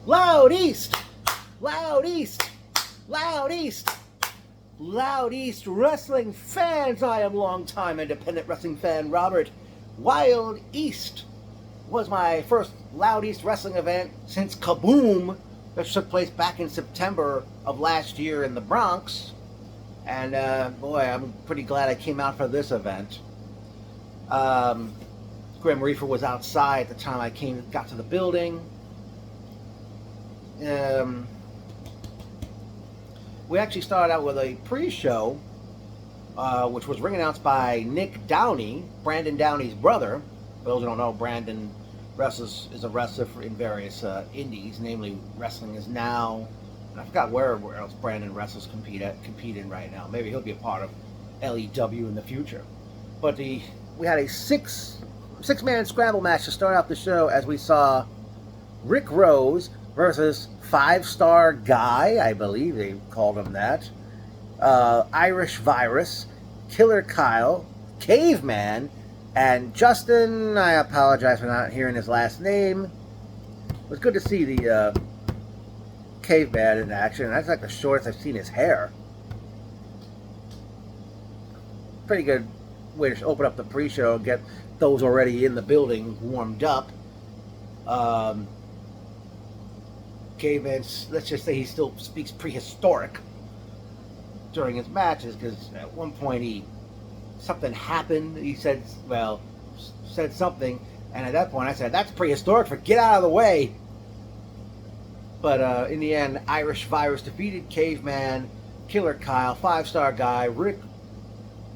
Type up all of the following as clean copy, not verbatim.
Loud East! Loud East! Loud East! Loud East wrestling fans! I am longtime independent wrestling fan Robert. Wild East was my first Loud East wrestling event since Kaboom, that took place back in September of last year in the Bronx. And boy, I'm pretty glad I came out for this event. Grim Reaper was outside at the time I got to the building. We actually started out with a pre-show, which was ring announced by Nick Downey, Brandon Downey's brother. For those who don't know, Brandon is a wrestler in various indies, namely Wrestling Is Now. And I forgot where else Brandon wrestlers compete in right now. Maybe he'll be a part of LEW in the future. But we had a six-man scramble match to start out the show, as we saw Rick Rose versus Five-Star Guy, I believe they called him that, Irish Virus, Killer Kyle, Caveman, and Justin. I apologize for not hearing his last name. It was good to see the Caveman in action. That's like the shortest I've seen his hair. Pretty good way to open up the pre-show and get those already in the building warmed up. Caveman, let's just say he still speaks prehistoric during his matches, because at one point something happened. He said something, and at that point I said, "That's prehistoric. Get out of the way." But in the end, Irish Virus defeated Caveman, Killer Kyle, Five-Star Guy, Rick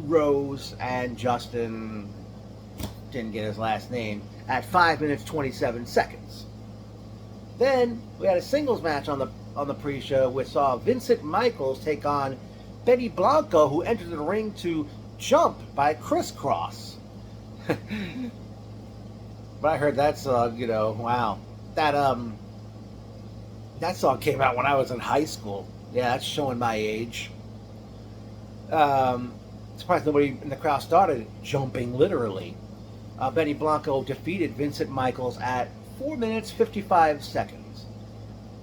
Rose, and Justin, didn't get his last name, at 5 minutes 27 seconds. Then we had a singles match on the pre-show, which saw Vincent Michaels take on Betty Blanco, who entered the ring to jump by Crisscross. But I heard that song, wow, that song came out when I was in high school. Yeah, that's showing my age. Surprised nobody in the crowd started jumping literally. Betty Blanco defeated Vincent Michaels at 4 minutes 55 seconds.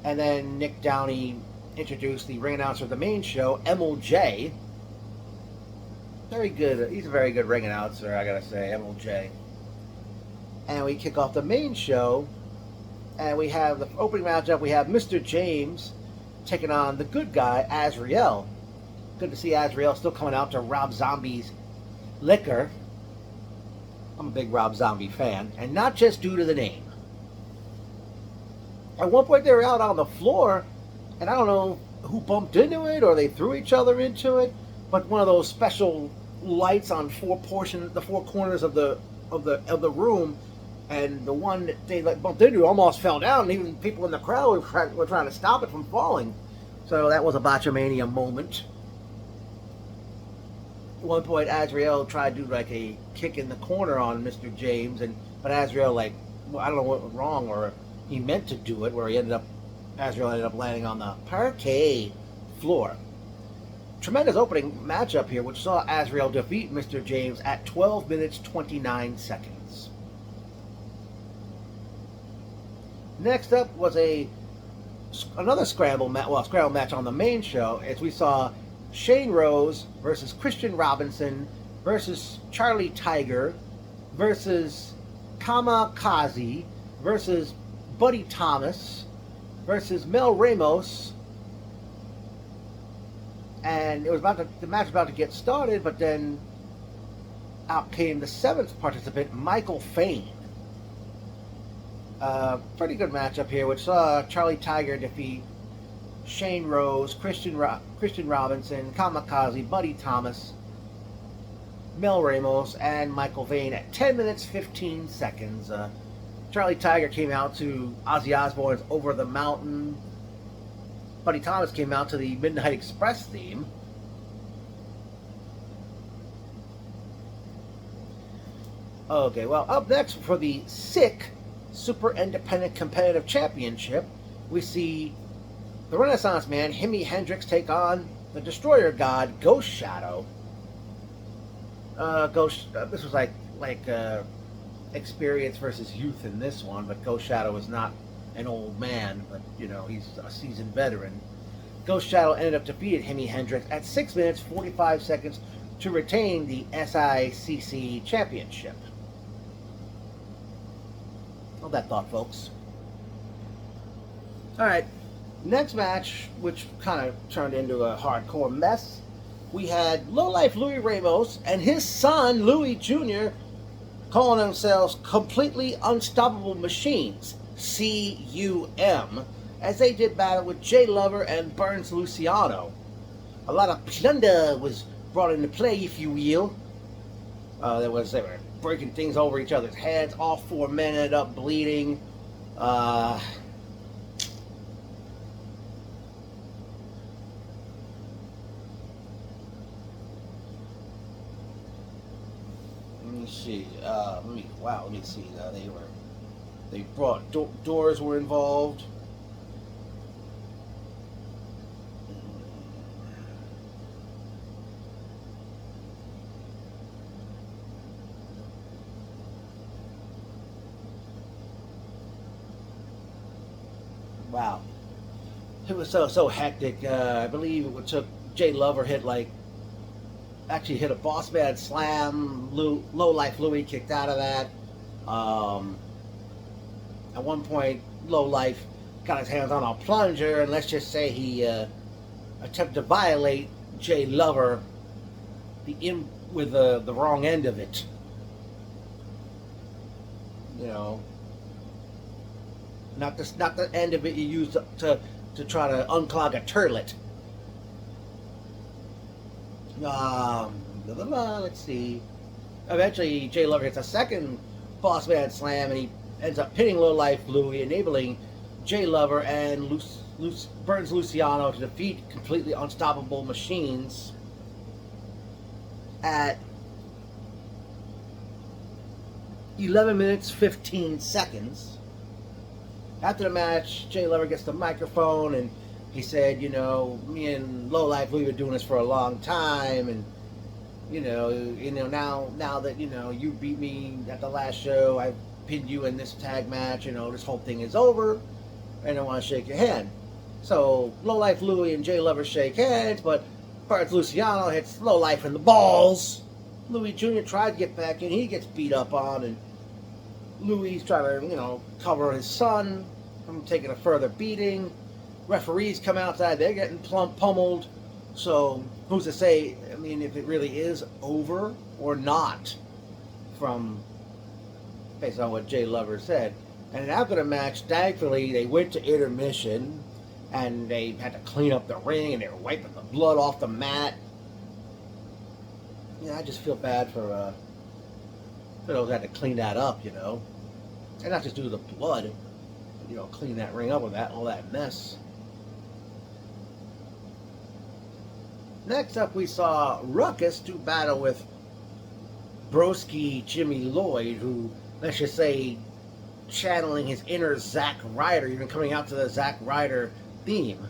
And then Nick Downey introduced the ring announcer of the main show, MLJ. Very good. He's a very good ring announcer, I gotta say, MLJ. And we kick off the main show, and we have the opening matchup. We have Mr. James taking on the good guy, Azrael. Good to see Azrael still coming out to Rob Zombie's liquor. I'm a big Rob Zombie fan, and not just due to the name. At one point they were out on the floor, and I don't know who bumped into it or they threw each other into it, but one of those special lights on the four corners of the room, and the one that they bumped into almost fell down, and even people in the crowd were trying to stop it from falling. So that was a botchamania moment. At one point, Azrael tried to do like a kick in the corner on Mr. James, but Azrael, I don't know what went wrong, or he meant to do it, where Azrael ended up landing on the parquet floor. Tremendous opening matchup here, which saw Azrael defeat Mr. James at 12 minutes 29 seconds. Next up was another scramble match on the main show, as we saw Shane Rose versus Christian Robinson versus Charlie Tiger versus Kamikaze versus Buddy Thomas versus Mel Ramos. And the match was about to get started, but then out came the seventh participant, Michael Fain. Pretty good matchup here, which saw Charlie Tiger defeat Shane Rose, Christian Robinson, Kamikaze, Buddy Thomas, Mel Ramos, and Michael Fain at 10 minutes 15 seconds. Charlie Tiger came out to Ozzy Osbourne's Over the Mountain. Buddy Thomas came out to the Midnight Express theme. Okay, well, up next for the SICK Super Independent Competitive Championship, we see the Renaissance Man, Jimi Hendrix, take on the Destroyer God, Ghost Shadow. This was like Experience versus Youth in this one, but Ghost Shadow was not an old man, but he's a seasoned veteran. Ghost Shadow ended up defeating Jimi Hendrix at 6 minutes 45 seconds to retain the SICC championship. Hold that thought, folks. All right, next match, which kind of turned into a hardcore mess, we had Low Life Louis Ramos and his son Louis Jr. calling themselves Completely Unstoppable Machines, CUM, as they did battle with Jay Lover and Burns Luciano. A lot of plunder was brought into play, if you will. They were breaking things over each other's heads. All four men ended up bleeding. Let me see. Let me see. They brought doors were involved. Wow, it was so hectic. I believe it took Jay Lover hit a boss man slam. Low Life Louis kicked out of that. At one point, Low Life got his hands on a plunger, and let's just say he attempted to violate Jay Lover with the wrong end of it. Not the end of it you use to try to unclog a turlet. Let's see. Eventually, Jay Lover hits a second boss man slam, and he ends up pinning Low Life Louis, enabling Jay Lover and Burns Luciano to defeat Completely Unstoppable Machines at 11 minutes 15 seconds. After the match, Jay Lover gets the microphone and he said, me and Low Life Louis were doing this for a long time, and now that you beat me at the last show, I pinned you in this tag match. This whole thing is over, and I want to shake your hand. So Low Life Louis and Jay Lover shake hands, but Burns Luciano hits Low Life in the balls. Louis Jr. tried to get back in, he gets beat up on, and Louis trying to cover his son from taking a further beating. Referees come outside, they're getting pummeled. So who's to say, if it really is over or not, based on what Jay Lover said. And after the match, thankfully, they went to intermission, and they had to clean up the ring, and they were wiping the blood off the mat. I just feel bad for those that had to clean that up, and not just do the blood, clean that ring up with all that mess. Next up, we saw Ruckus do battle with Broski Jimmy Lloyd, who, let's just say, channeling his inner Zack Ryder, even coming out to the Zack Ryder theme.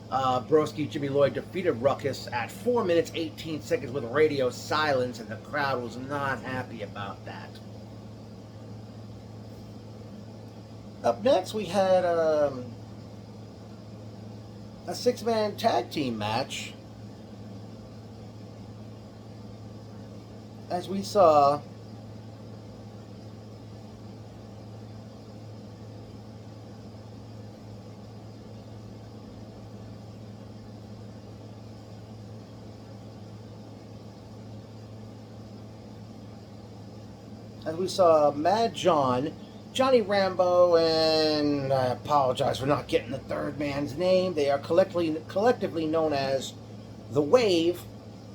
Broski Jimmy Lloyd defeated Ruckus at 4 minutes 18 seconds with radio silence, and the crowd was not happy about that. Up next, we had a 6-man tag team match, as we saw Mad John, Johnny Rambo, and I apologize for not getting the third man's name. They are collectively known as The Wave,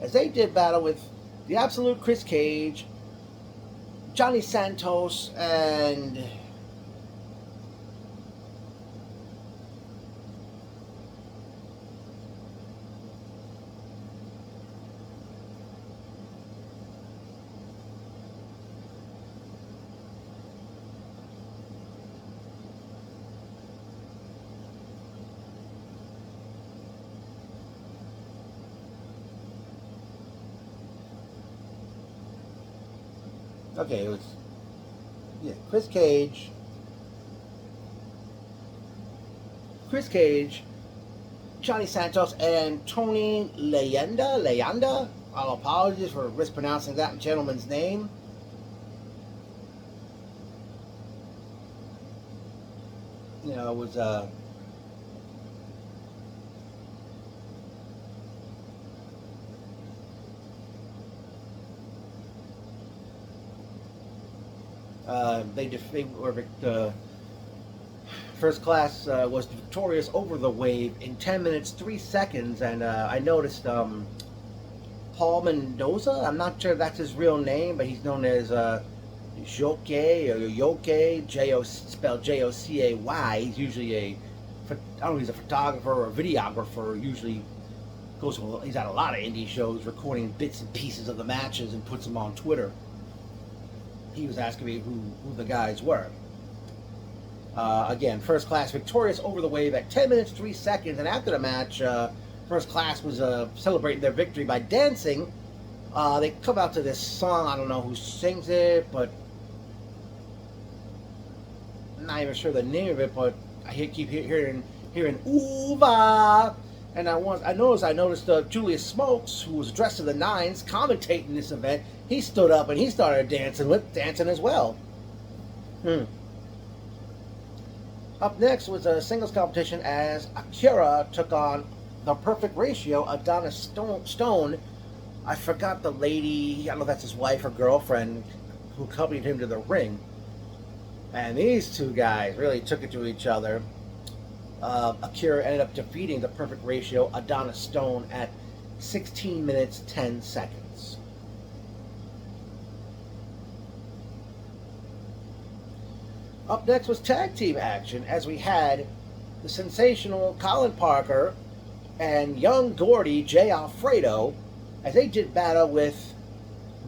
as they did battle with the Absolute Chris Cage, Johnny Santos, and Chris Cage, Chris Cage, Johnny Santos, and Tony Leyenda. I'll apologize for mispronouncing that gentleman's name. You know, it was they were first class was victorious over the Wave in 10 minutes 3 seconds, and I noticed Paul Mendoza. I'm not sure if that's his real name, but he's known as Joke or Yoke, spelled Jocay. He's usually I don't know, he's a photographer or a videographer. Usually he's at a lot of indie shows recording bits and pieces of the matches and puts them on Twitter. He was asking me who the guys were. Again, First Class victorious over the Wave at 10 minutes 3 seconds, and after the match, First Class was celebrating their victory by dancing. They come out to this song. I don't know who sings it, but I'm not even sure the name of it. But I keep hearing "Uva," and I noticed Julius Smokes, who was dressed to the nines, commentating this event. He stood up and he started dancing as well. Up next was a singles competition as Akira took on the Perfect Ratio, Adonis Stone. I forgot the lady, I don't know if that's his wife or girlfriend, who accompanied him to the ring. And these two guys really took it to each other. Akira ended up defeating the Perfect Ratio, Adonis Stone, at 16 minutes 10 seconds. Up next was tag team action, as we had the sensational Colin Parker and young Gordy Jay Alfredo, as they did battle with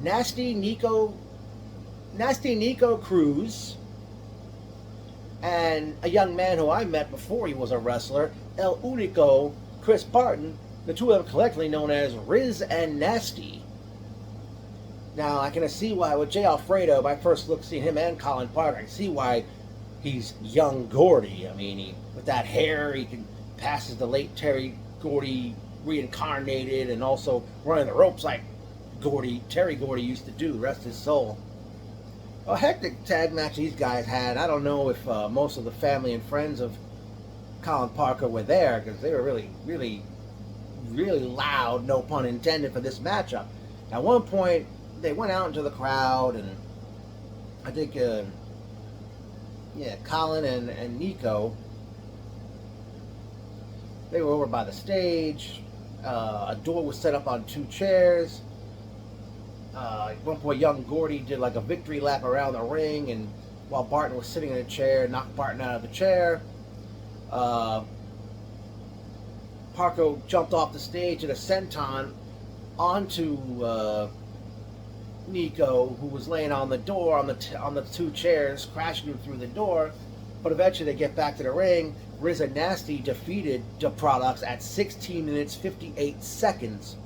Nasty Nico Cruz and a young man who I met before he was a wrestler, El Único Chris Barton, the two of them collectively known as Riz and Nasty. Now, I can see why with Jay Alfredo, my first look seeing him and Colin Parker, I can see why he's young Gordy. I mean, with that hair, he can passes the late Terry Gordy reincarnated, and also running the ropes like Terry Gordy used to do, rest his soul. A hectic tag match these guys had. I don't know if most of the family and friends of Colin Parker were there, because they were really, really, really loud, no pun intended, for this matchup. At one point, they went out into the crowd, and I think, Colin and Nico, they were over by the stage. A door was set up on two chairs. At one point, young Gordy did like a victory lap around the ring, and while Barton was sitting in a chair, knocked Barton out of the chair. Parker jumped off the stage in a senton onto Nico, who was laying on the door on the two chairs, crashing him through the door. But eventually they get back to the ring. Riz and Nasty defeated the Products at 16 minutes 58 seconds.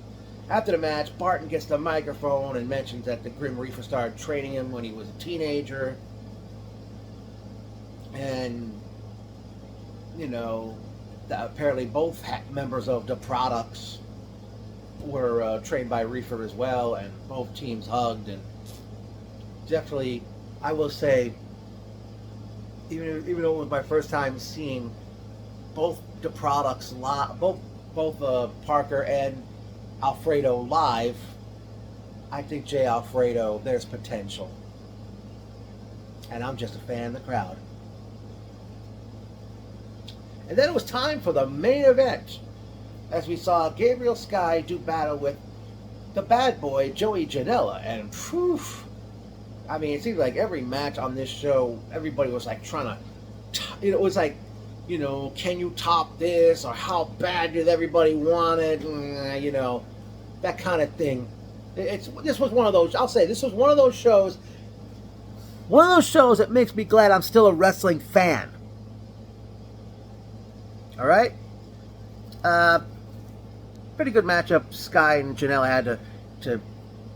After the match, Barton gets the microphone and mentions that the Grim Reaper started training him when he was a teenager. And, apparently both members of the Products were trained by Reefer as well, and both teams hugged. And definitely, I will say, even though it was my first time seeing both the Products live, both Parker and Alfredo live, I think Jay Alfredo, there's potential, and I'm just a fan of the crowd. And then it was time for the main event, as we saw Gabriel Sky do battle with the bad boy Joey Janela. And I mean, it seems like every match on this show, everybody was like trying to, it was like, can you top this, or how bad did everybody want it, that kind of thing. This was one of those, I'll say, this was one of those shows that makes me glad I'm still a wrestling fan. All right? Pretty good matchup. Sky and Janela had to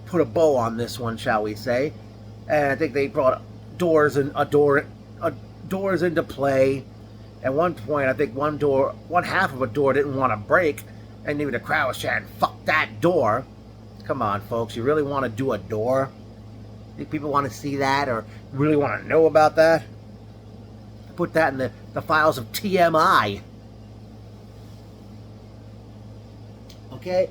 put a bow on this one, shall we say. And I think they brought doors into play. At one point, I think one half of a door didn't want to break, and even the crowd was chanting, "Fuck that door!" Come on, folks, you really want to do a door? Think people want to see that or really want to know about that? Put that in the files of TMI. Okay?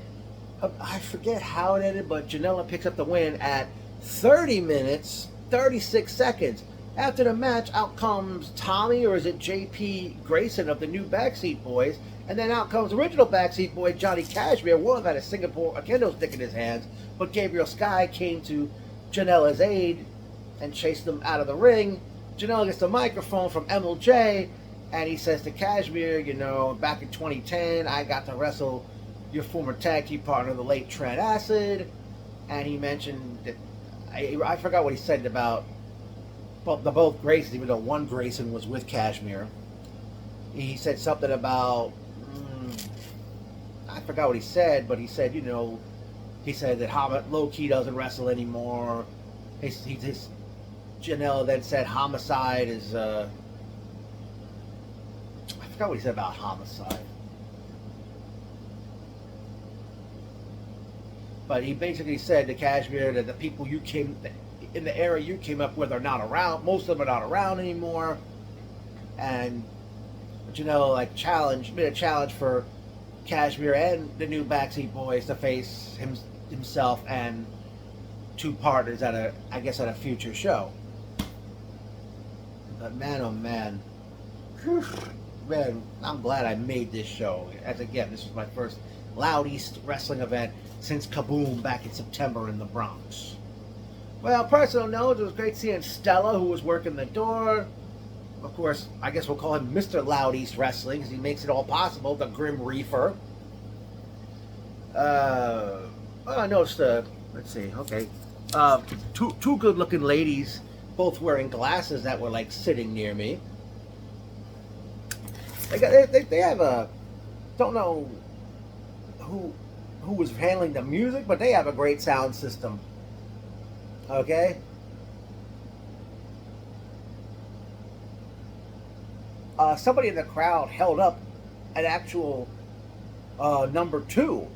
I forget how it ended, but Janela picks up the win at 30 minutes, 36 seconds. After the match, out comes Tommy, or is it JP Grayson of the new Backseat Boys, and then out comes original Backseat Boy Johnny Cashmere. One of them had a kendo stick in his hands, but Gabriel Sky came to Janela's aid and chased them out of the ring. Janela gets the microphone from MLJ, and he says to Cashmere, you know, back in 2010, I got to wrestle your former tag team partner, the late Trent Acid, and he mentioned that I forgot what he said about both Graysons, even though one Grayson was with Cashmere. He said something about I forgot what he said, but he said, you know, he said that Low Key doesn't wrestle anymore. Janela then said Homicide is I forgot what he said about Homicide. But he basically said to Cashmere that the people you came in the era you came up with are not around. Most of them are not around anymore. And Janela made a challenge for Cashmere and the new Backseat Boys to face himself and two partners at a future show. But man, oh man, whew, man, I'm glad I made this show. As again, this was my first Loud East wrestling event since Kaboom back in September in the Bronx. Well, personal note, it was great seeing Stella, who was working the door. Of course, I guess we'll call him Mr. Loud East Wrestling, because he makes it all possible, the Grim Reaper. I noticed, let's see, okay. Two good-looking ladies, both wearing glasses, that were, sitting near me. They have a, don't know who was handling the music, but they have a great sound system. Okay? Somebody in the crowd held up an actual number 2.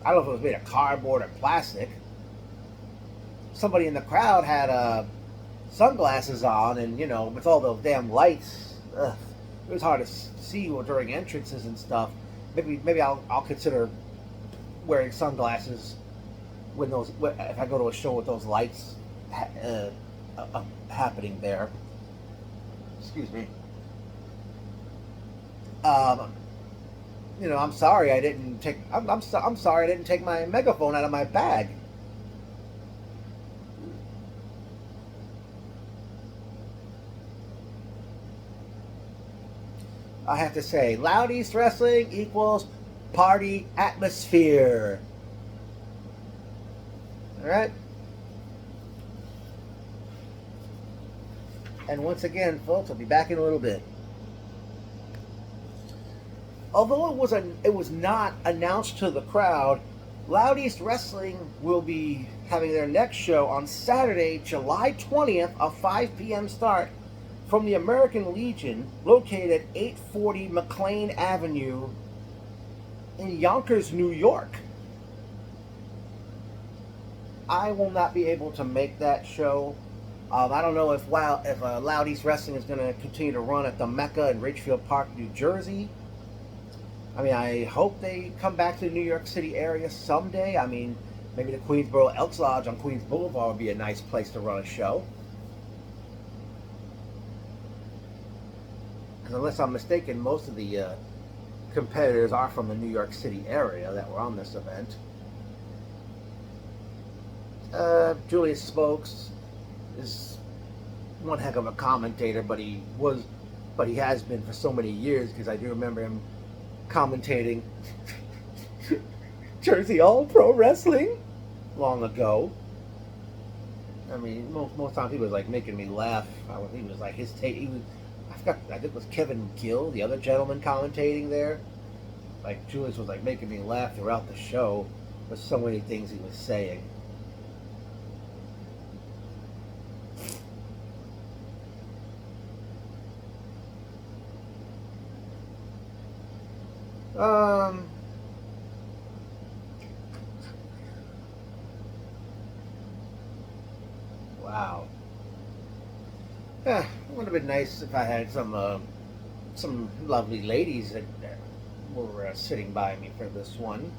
I don't know if it was made of cardboard or plastic. Somebody in the crowd had sunglasses on, and, you know, with all those damn lights, it was hard to see during entrances and stuff. Maybe I'll consider wearing sunglasses if I go to a show with those lights happening there. Excuse me. You know, I'm sorry I didn't take. I'm sorry I didn't take my megaphone out of my bag. I have to say, Loud East Wrestling equals party atmosphere. All right. And once again, folks, I'll be back in a little bit. Although it was not announced to the crowd, Loud East Wrestling will be having their next show on Saturday, July 20th, a 5 p.m. start from the American Legion, located at 840 McLean Avenue in Yonkers, New York. I will not be able to make that show. I don't know if Loud East Wrestling is going to continue to run at the Mecca in Ridgefield Park, New Jersey. I mean, I hope they come back to the New York City area someday. I mean, maybe the Queensboro Elks Lodge on Queens Boulevard would be a nice place to run a show. Because unless I'm mistaken, most of the competitors are from the New York City area that were on this event. Julius Spokes is one heck of a commentator, but he has been for so many years, because I do remember him commentating Jersey All Pro Wrestling long ago. I mean, most times he was making me laugh. He was his take. I forgot. I think it was Kevin Gill, the other gentleman commentating there. Julius was making me laugh throughout the show with so many things he was saying. Um, wow. It would have been nice if I had some lovely ladies that were sitting by me for this one.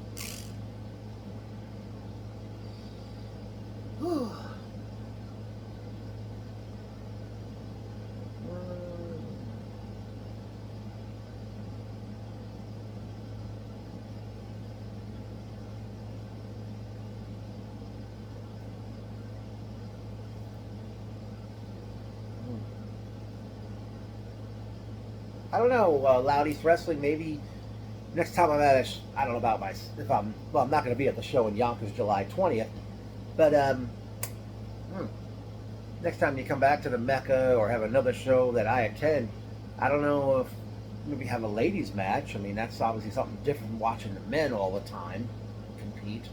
I don't know, Loud East Wrestling. Maybe next time I'm at I don't know about my if I'm well. I'm not going to be at the show in Yonkers July 20th, but hmm, next time you come back to the Mecca or have another show that I attend, I don't know if maybe have a ladies match. I mean, that's obviously something different from watching the men all the time compete.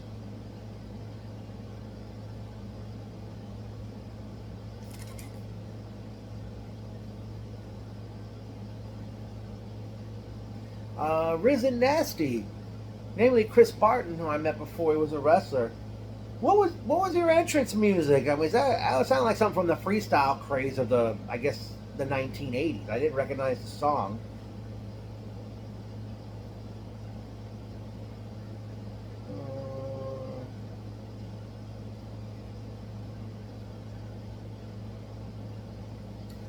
Risen Nasty, namely Chris Barton, who I met before he was a wrestler. What was your entrance music? I mean, that sounded like something from the freestyle craze of the I guess the 1980s. I didn't recognize the song. Uh,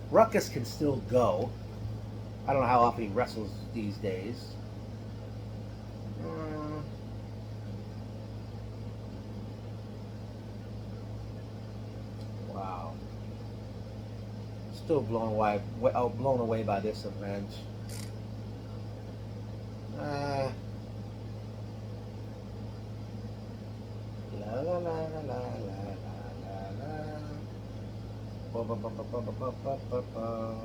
Ruckus can still go. I don't know how often he wrestles these days. Uh, wow, still blown away by this event. Uh, la la la la la la la la. Ba, ba, ba, ba, ba, ba, ba, ba, ba.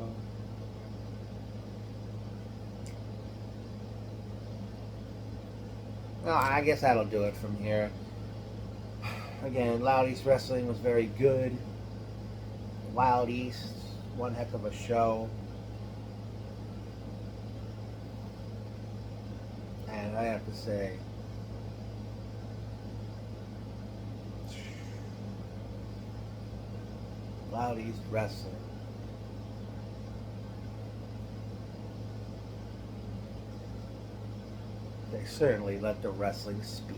Well, I guess that'll do it from here. Again, Loud East Wrestling was very good. Wild East, one heck of a show. And I have to say, Loud East Wrestling. They certainly let the wrestling speak.